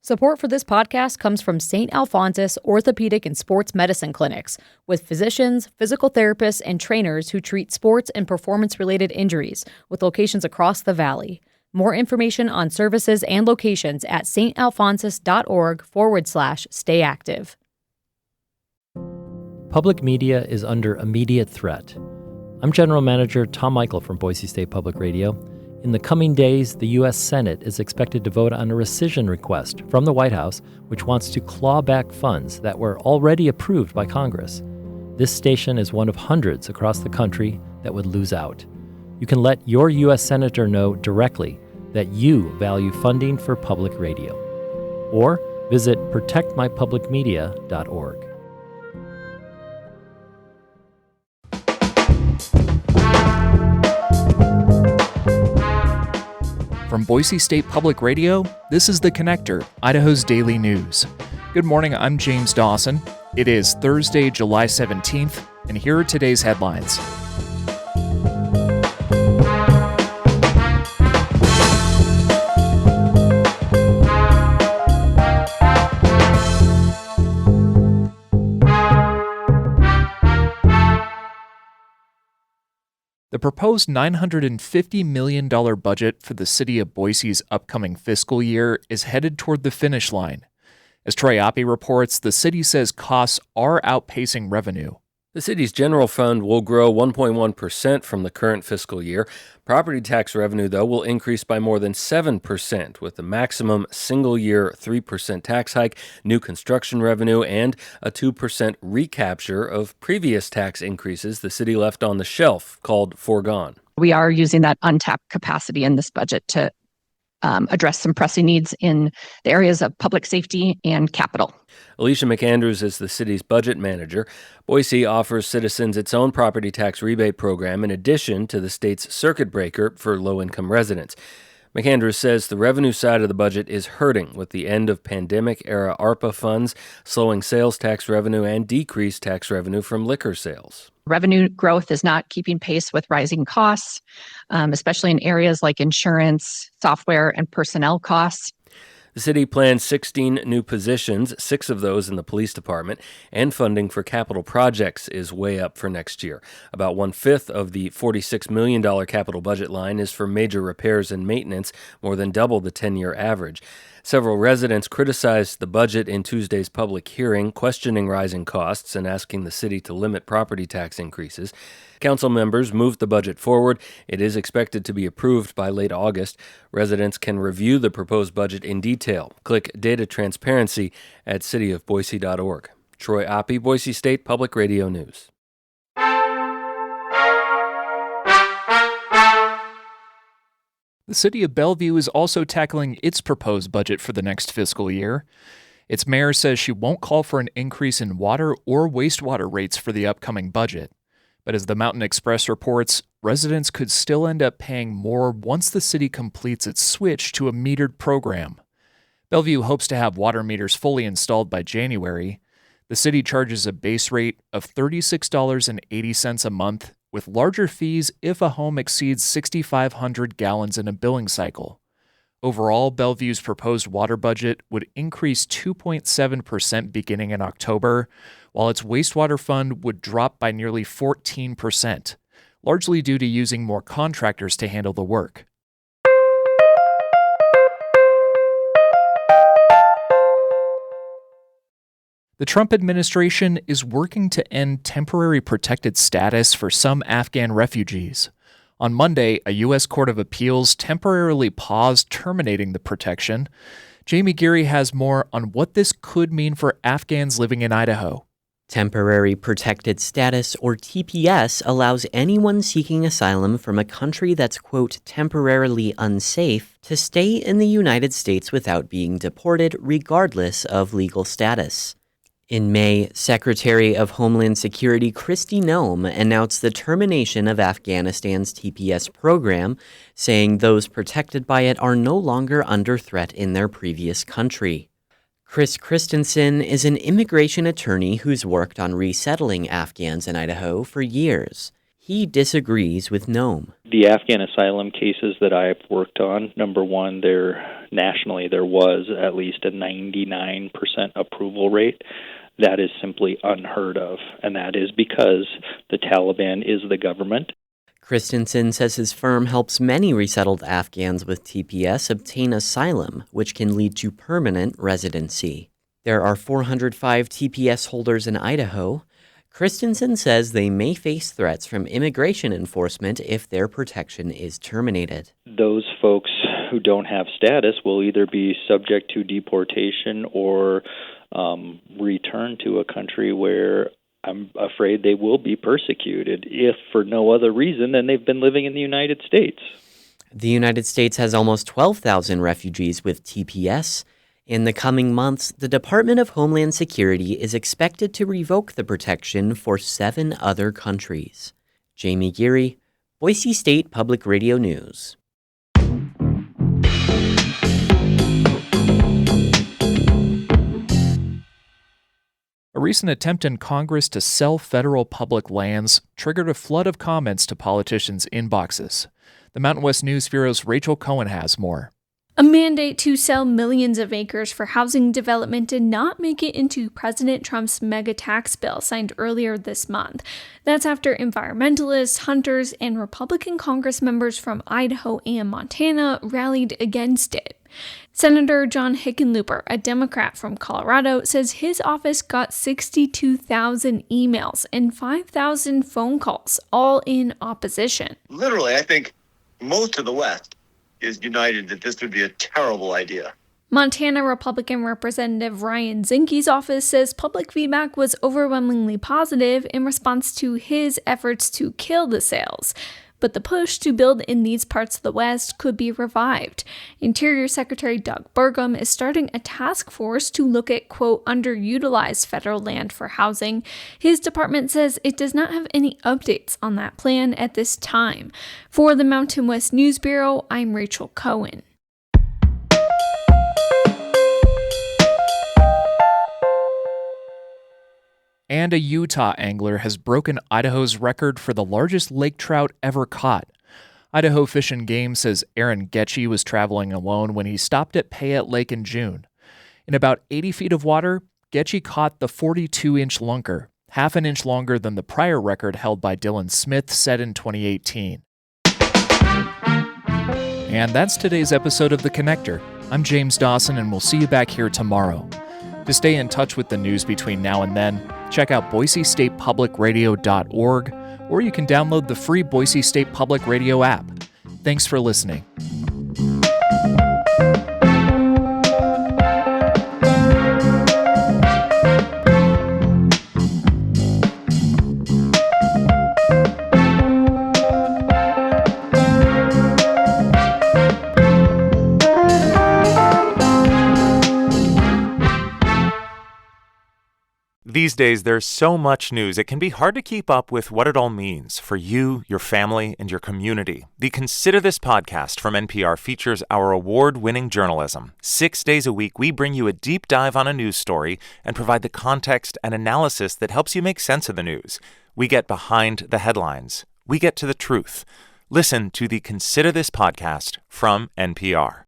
Support for this podcast comes from St. Alphonsus Orthopedic and Sports Medicine Clinics, with physicians, physical therapists, and trainers who treat sports and performance-related injuries, with locations across the valley. More information on services and locations at stalphonsus.org/stay active. Public media is under immediate threat. I'm General Manager Tom Michael from Boise State Public Radio. In the coming days, the U.S. Senate is expected to vote on a rescission request from the White House, which wants to claw back funds that were already approved by Congress. This station is one of hundreds across the country that would lose out. You can let your U.S. Senator know directly that you value funding for public radio. Or visit protectmypublicmedia.org. From Boise State Public Radio, this is The Connector, Idaho's daily news. Good morning, I'm James Dawson. It is Thursday, July 17th, and here are today's headlines. The proposed $950 million budget for the city of Boise's upcoming fiscal year is headed toward the finish line. As Troy Oppie reports, the city says costs are outpacing revenue. The city's general fund will grow 1.1% from the current fiscal year. Property tax revenue, though, will increase by more than 7%, with the maximum single-year 3% tax hike, new construction revenue, and a 2% recapture of previous tax increases the city left on the shelf, called foregone. We are using that untapped capacity in this budget to address some pressing needs in the areas of public safety and capital. Alicia McAndrews is the city's budget manager. Boise offers citizens its own property tax rebate program in addition to the state's circuit breaker for low-income residents. McAndrews says the revenue side of the budget is hurting with the end of pandemic-era ARPA funds, slowing sales tax revenue, and decreased tax revenue from liquor sales. Revenue growth is not keeping pace with rising costs, especially in areas like insurance, software, and personnel costs. The city plans 16 new positions, 6 of those in the police department, and funding for capital projects is way up for next year. About 1/5 of the $46 million capital budget line is for major repairs and maintenance, more than double the 10-year average. Several residents criticized the budget in Tuesday's public hearing, questioning rising costs and asking the city to limit property tax increases. Council members moved the budget forward. It is expected to be approved by late August. Residents can review the proposed budget in detail. Click Data Transparency at cityofboise.org. Troy Oppie, Boise State Public Radio News. The city of Bellevue is also tackling its proposed budget for the next fiscal year. Its mayor says she won't call for an increase in water or wastewater rates for the upcoming budget. But as the Mountain Express reports, residents could still end up paying more once the city completes its switch to a metered program. Bellevue hopes to have water meters fully installed by January. The city charges a base rate of $36.80 a month, with larger fees if a home exceeds 6,500 gallons in a billing cycle. Overall, Bellevue's proposed water budget would increase 2.7% beginning in October, while its wastewater fund would drop by nearly 14%, largely due to using more contractors to handle the work. The Trump administration is working to end temporary protected status for some Afghan refugees. On Monday, a U.S. Court of Appeals temporarily paused terminating the protection. Jamie Geary has more on what this could mean for Afghans living in Idaho. Temporary Protected Status, or TPS, allows anyone seeking asylum from a country that's, quote, temporarily unsafe to stay in the United States without being deported, regardless of legal status. In May, Secretary of Homeland Security Kristi Noem announced the termination of Afghanistan's TPS program, saying those protected by it are no longer under threat in their previous country. Chris Christensen is an immigration attorney who's worked on resettling Afghans in Idaho for years. He disagrees with Noem. The Afghan asylum cases that I've worked on, number one, they're nationally there was at least a 99% approval rate. That is simply unheard of, and that is because the Taliban is the government. Christensen says his firm helps many resettled Afghans with TPS obtain asylum, which can lead to permanent residency. There are 405 TPS holders in Idaho. Christensen says they may face threats from immigration enforcement if their protection is terminated. Those folks who don't have status will either be subject to deportation or return to a country where I'm afraid they will be persecuted, if for no other reason than they've been living in the United States. The United States has almost 12,000 refugees with TPS. In the coming months, the Department of Homeland Security is expected to revoke the protection for 7 other countries. Jamie Geary, Boise State Public Radio News. A recent attempt in Congress to sell federal public lands triggered a flood of comments to politicians' inboxes. The Mountain West News Bureau's Rachel Cohen has more. A mandate to sell millions of acres for housing development did not make it into President Trump's mega tax bill signed earlier this month. That's after environmentalists, hunters, and Republican Congress members from Idaho and Montana rallied against it. Senator John Hickenlooper, a Democrat from Colorado, says his office got 62,000 emails and 5,000 phone calls, all in opposition. Literally, I think most of the West is united that this would be a terrible idea. Montana Republican Representative Ryan Zinke's office says public feedback was overwhelmingly positive in response to his efforts to kill the sales. But the push to build in these parts of the West could be revived. Interior Secretary Doug Burgum is starting a task force to look at, quote, underutilized federal land for housing. His department says it does not have any updates on that plan at this time. For the Mountain West News Bureau, I'm Rachel Cohen. And a Utah angler has broken Idaho's record for the largest lake trout ever caught. Idaho Fish and Game says Aaron Getchie was traveling alone when he stopped at Payette Lake in June. In about 80 feet of water, Getchie caught the 42-inch lunker, half an inch longer than the prior record held by Dylan Smith set in 2018. And that's today's episode of The Connector. I'm James Dawson, and we'll see you back here tomorrow. To stay in touch with the news between now and then, check out boisestatepublicradio.org, or you can download the free Boise State Public Radio app. Thanks for listening. These days, there's so much news, it can be hard to keep up with what it all means for you, your family, and your community. The Consider This podcast from NPR features our award-winning journalism. 6 days a week, we bring you a deep dive on a news story and provide the context and analysis that helps you make sense of the news. We get behind the headlines. We get to the truth. Listen to the Consider This podcast from NPR.